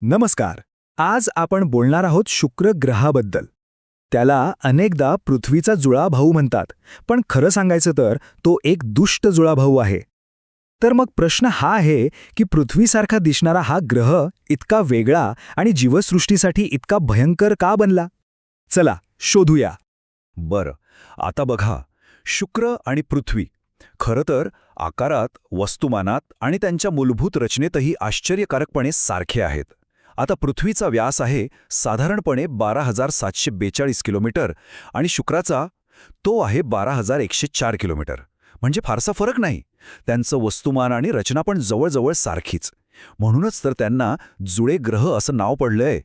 नमस्कार. आज आपण बोलणार आहोत शुक्र ग्रहाबद्दल. त्याला अनेकदा पृथ्वीचा जुळा भाऊ म्हणतात, पण खरं सांगायचं तर तो एक दुष्ट जुळा भाऊ आहे. तर मग प्रश्न हा आहे की पृथ्वीसारखा दिसणारा हा ग्रह इतका वेगळा आणि जीवसृष्टीसाठी इतका भयंकर का बनला? चला शोधूया. बरं, आता बघा, शुक्र आणि पृथ्वी खरं तर आकारात, वस्तुमानात आणि त्यांच्या मूलभूत रचनेतही आश्चर्यकारकपणे सारखे आहेत. आता पृथ्वीचा व्यास आहे साधारणपणे 12,742 किलोमीटर आणि शुक्राचा तो आहे 12,104 किलोमीटर. म्हणजे फारसा फरक नाही. त्यांचं वस्तुमान आणि रचना पण जवळजवळ सारखीच. म्हणूनच तर त्यांना जुळे ग्रह असं नाव पडलंय.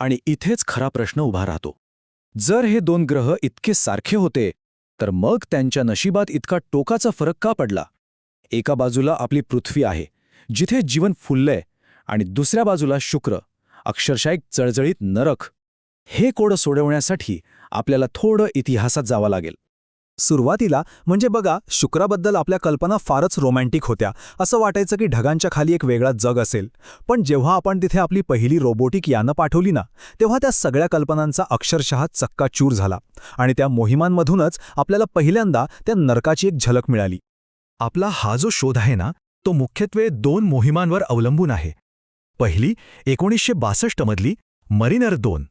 आणि इथेच खरा प्रश्न उभा राहतो. जर हे दोन ग्रह इतके सारखे होते, तर मग त्यांच्या नशिबात इतका टोकाचा फरक का पडला? एका बाजूला आपली पृथ्वी आहे, जिथे जीवन फुललंय, आणि दुसऱ्या बाजूला शुक्र, अक्षरशः एक जळजळीत नरक. हे कोड सोडवण्यासाठी आपल्याला थोडं इतिहासात जावं लागेल. सुरुवातीला म्हणजे बघा, शुक्राबद्दल आपल्या कल्पना फारच रोमॅन्टिक होत्या. असं वाटायचं की ढगांच्या खाली एक वेगळा जग असेल. पण जेव्हा आपण तिथे आपली पहिली रोबोटिक यानं पाठवली ना, तेव्हा त्या सगळ्या कल्पनांचा अक्षरशः चक्काचूर झाला. आणि त्या मोहिमांमधूनच आपल्याला पहिल्यांदा त्या नरकाची एक झलक मिळाली. आपला हा जो शोध आहे ना, तो मुख्यत्वे 2 मोहिमांवर अवलंबून आहे. पहिली 1962 मधली मरिनर 2.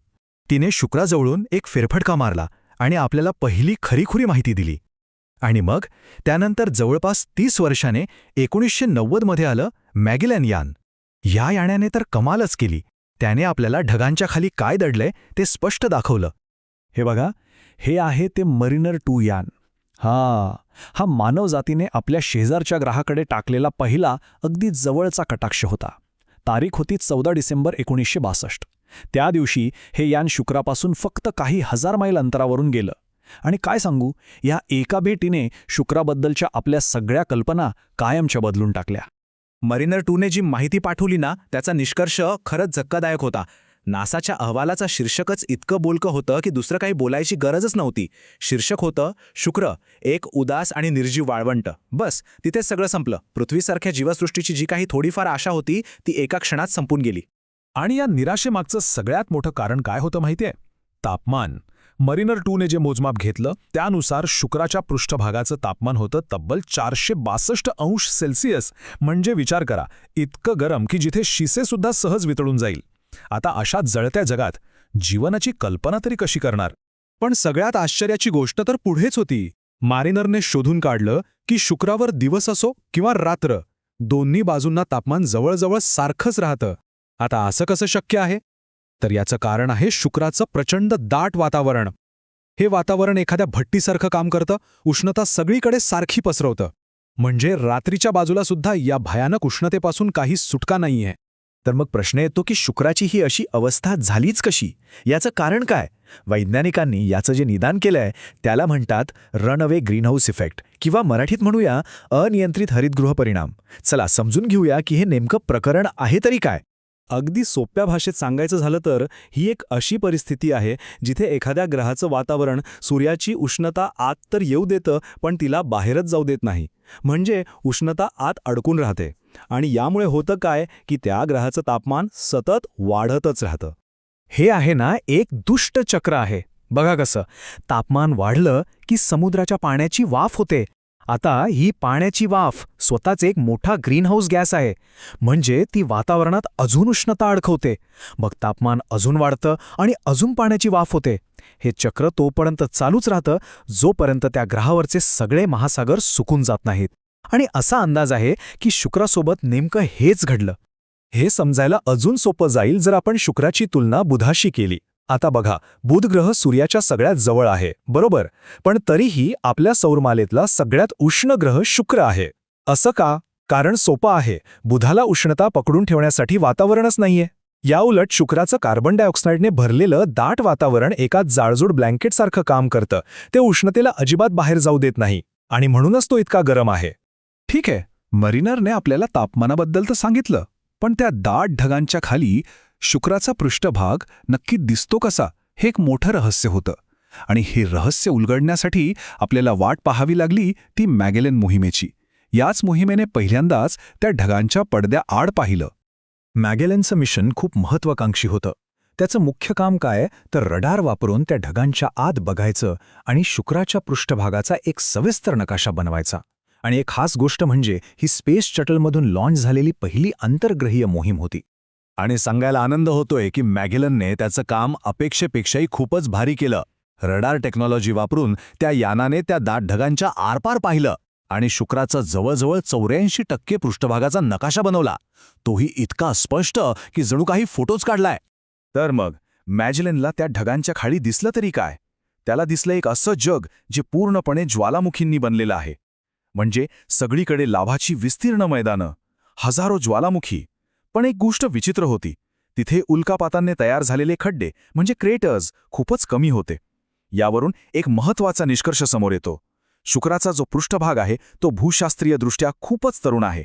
तिने शुक्राजवळून एक फेरफटका मारला आणि आपल्याला पहिली खरीखुरी माहिती दिली. आणि मग त्यानंतर जवळपास 30 वर्षाने 1990 मध्ये आलं मॅगेलन यान. या यानाने तर कमालच केली. त्याने आपल्याला ढगांच्या खाली काय दडलंय ते स्पष्ट दाखवलं. हे बघा, हे आहे ते मरिनर 2 यान. हा मानवजातीने आपल्या शेजारच्या ग्रहाकडे टाकलेला पहिला अगदी जवळचा कटाक्ष होता. तारीख होती 14 डिसेंबर 1962. त्या दिवशी हे यान शुक्रापासून फक्त काही हजार मैल अंतरावरून गेलं. आणि काय सांगू, या एका भेटीने शुक्राबद्दलच्या आपल्या सगळ्या कल्पना कायमच्या बदलून टाकल्या. मरिनर 2ने जी माहिती पाठवली ना, त्याचा निष्कर्ष खरंच धक्कादायक होता. नासाच्या अहवालाचा शीर्षकच इतकं बोलकं होतं की दुसरं काही बोलायची गरजच नव्हती. शीर्षक होतं, शुक्र एक उदास आणि निर्जीव वाळवंट. बस, तिथेच सगळं संपलं. पृथ्वीसारख्या जीवसृष्टीची जी काही थोडीफार आशा होती ती एका क्षणात संपून गेली. आणि या निराशेमागचं सगळ्यात मोठं कारण काय होतं माहितीये? तापमान. मरिनर 2ने जे मोजमाप घेतलं त्यानुसार शुक्राच्या पृष्ठभागाचं तापमान होतं तब्बल 462 अंश सेल्सिअस. म्हणजे विचार करा, इतकं गरम की जिथे शिसेसुद्धा सहज वितळून जाईल. आता अशा जळत्या जगात जीवनाची कल्पना तरी कशी करणार? पण सगळ्यात आश्चर्याची गोष्ट तर पुढेच होती. मारिनरने शोधून काढलं की शुक्रावर दिवस असो किंवा रात्र, दोन्ही बाजूंना तापमान जवळजवळ सारखंच राहतं. आता असं कसं शक्य आहे? तर याचं कारण आहे शुक्राचं प्रचंड दाट वातावरण. हे वातावरण एखाद्या भट्टीसारखं काम करतं, उष्णता सगळीकडे सारखी पसरवतं. म्हणजे रात्रीच्या बाजूला सुद्धा या भयानक उष्णतेपासून काही सुटका नाहीये. तर मग प्रश्न येतो की शुक्राची ही अशी अवस्था झालीच कशी? याचं कारण काय? वैज्ञानिकांनी याचं जे निदान केलंय त्याला म्हणतात रनअवे ग्रीनहाऊस इफेक्ट, किंवा मराठीत म्हणूया अनियंत्रित हरितगृह परिणाम. चला समजून घेऊया की हे नेमकं प्रकरण आहे तरी काय. अगदी सोप्या भाषेत सांगायचं झालं तर ही एक अशी परिस्थिती आहे जिथे एखाद्या ग्रहाचं वातावरण सूर्याची उष्णता आत तर येऊ देतं, पण तिला बाहेरच जाऊ देत नाही. म्हणजे उष्णता आत अडकून राहते. आणि यामुळे होतं काय की त्या ग्रहाचं तापमान सतत वाढतच राहतं. हे आहे ना एक दुष्ट चक्र आहे. बघा कसं, तापमान वाढलं की समुद्राच्या पाण्याची वाफ होते. आता ही पाण्याची वाफ स्वतःच एक मोठा ग्रीनहाऊस गॅस आहे. म्हणजे ती वातावरणात अजून उष्णता अडकवते. मग तापमान अजून वाढतं आणि अजून पाण्याची वाफ होते. हे चक्र तोपर्यंत चालूच राहतं जोपर्यंत त्या ग्रहावरचे सगळे महासागर सुकून जात नाहीत. आणि असा अंदाज आहे की शुक्रासोबत नेमकं हेच घडलं. हे समजायला अजून सोपं जाईल जर आपण शुक्राची तुलना बुधाशी केली. आता बघा, बुध ग्रह सूर्याच्या सगळ्यात जवळ आहे, बरोबर? पण तरीही आपल्या सौरमालेतला सगळ्यात उष्ण ग्रह शुक्र आहे. असं का? कारण सोपं आहे. बुधाला उष्णता पकडून ठेवण्यासाठी वातावरणच नाहीये. याउलट शुक्राचं कार्बन डायऑक्साईडने भरलेलं दाट वातावरण एका जाळजूड ब्लँकेटसारखं काम करतं. ते उष्णतेला अजिबात बाहेर जाऊ देत नाही. आणि म्हणूनच तो इतका गरम आहे. ठीक आहे, मरिनरने आपल्याला तापमानाबद्दल तर सांगितलं, पण त्या दाट ढगांच्या खाली शुक्राचा पृष्ठभाग नक्की दिसतो कसा, हे एक मोठं रहस्य होतं. आणि हे रहस्य उलगडण्यासाठी आपल्याला वाट पाहावी लागली ती मॅगेलन मोहिमेची. याच मोहिमेने पहिल्यांदाच त्या ढगांच्या पडद्या आड पाहिलं. मॅगेलनचं मिशन खूप महत्वाकांक्षी होतं. त्याचं मुख्य काम काय तर रडार वापरून त्या ढगांच्या आत बघायचं आणि शुक्राच्या पृष्ठभागाचा एक सविस्तर नकाशा बनवायचा. आणि एक खास गोष्ट म्हणजे ही स्पेस शटलमधून लॉन्च झालेली पहिली आंतरग्रहीय मोहीम होती. आणि सांगायला आनंद होतोय की मॅगेलनने त्याचं काम अपेक्षेपेक्षाही खूपच भारी केलं. रडार टेक्नॉलॉजी वापरून त्या यानाने त्या दाट ढगांच्या आरपार पाहिलं आणि शुक्राचा जवळजवळ 84% पृष्ठभागाचा नकाशा बनवला. तोही इतका स्पष्ट की जणू काही फोटोच काढलाय. तर मग मॅगेलनला त्या ढगांच्या खाली दिसलं तरी काय? त्याला दिसलं एक असं जग जे पूर्णपणे ज्वालामुखींनी बनलेलं आहे. म्हणजे सगळीकडे लाव्हाची विस्तीर्ण मैदानं, हजारो ज्वालामुखी. पण एक गोष्ट विचित्र होती, तिथे उल्कापातांनी तयार झालेले खड्डे म्हणजे क्रेटर्स खूपच कमी होते. यावरून एक महत्त्वाचा निष्कर्ष समोर येतो. शुक्राचा जो पृष्ठभाग आहे तो भूशास्त्रीयदृष्ट्या खूपच तरुण आहे,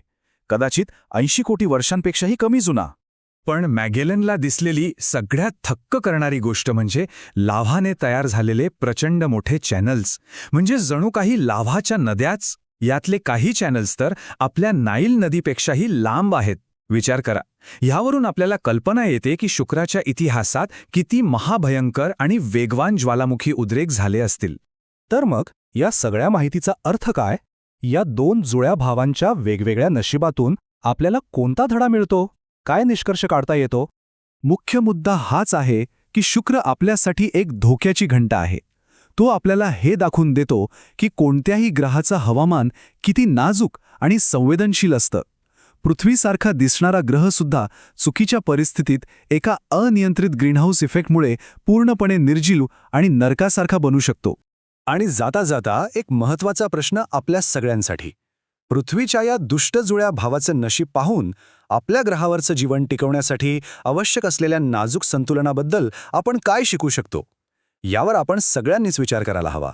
कदाचित 80 कोटी वर्षांपेक्षाही कमी जुना. पण मॅगेलनला दिसलेली सगळ्यात थक्क करणारी गोष्ट म्हणजे लाव्हाने तयार झालेले प्रचंड मोठे चॅनल्स. म्हणजे जणू काही लाव्हाच्या नद्याच. यातले काही चॅनल्स तर आपल्या नाईल नदीपेक्षाही लांब आहेत. विचार करा. ह्यावरून आपल्याला कल्पना येते की शुक्राच्या इतिहासात किती महाभयंकर आणि वेगवान ज्वालामुखी उद्रेक झाले असतील. तर मग या सगळ्या माहितीचा अर्थ काय? या दोन जुळ्या भावांच्या वेगवेगळ्या नशिबातून आपल्याला कोणता धडा मिळतो? काय निष्कर्ष काढता येतो? मुख्य मुद्दा हाच आहे की शुक्र आपल्यासाठी एक धोक्याची घंटा आहे. तो आपल्याला हे दाखवून देतो की कोणत्याही ग्रहाचं हवामान किती नाजूक आणि संवेदनशील असतं. पृथ्वीसारखा दिसणारा ग्रहसुद्धा चुकीच्या परिस्थितीत एका अनियंत्रित ग्रीनहाऊस इफेक्टमुळे पूर्णपणे निर्जीव आणि नरकासारखा बनू शकतो. आणि जाता जाता एक महत्त्वाचा प्रश्न आपल्या सगळ्यांसाठी. पृथ्वीच्या या दुष्ट जुळ्या भावाचं नशीब पाहून आपल्या ग्रहावरचं जीवन टिकवण्यासाठी आवश्यक असलेल्या नाजूक संतुलनाबद्दल आपण काय शिकू शकतो? यावर आपण सगळ्यांनीच विचार करायला हवा.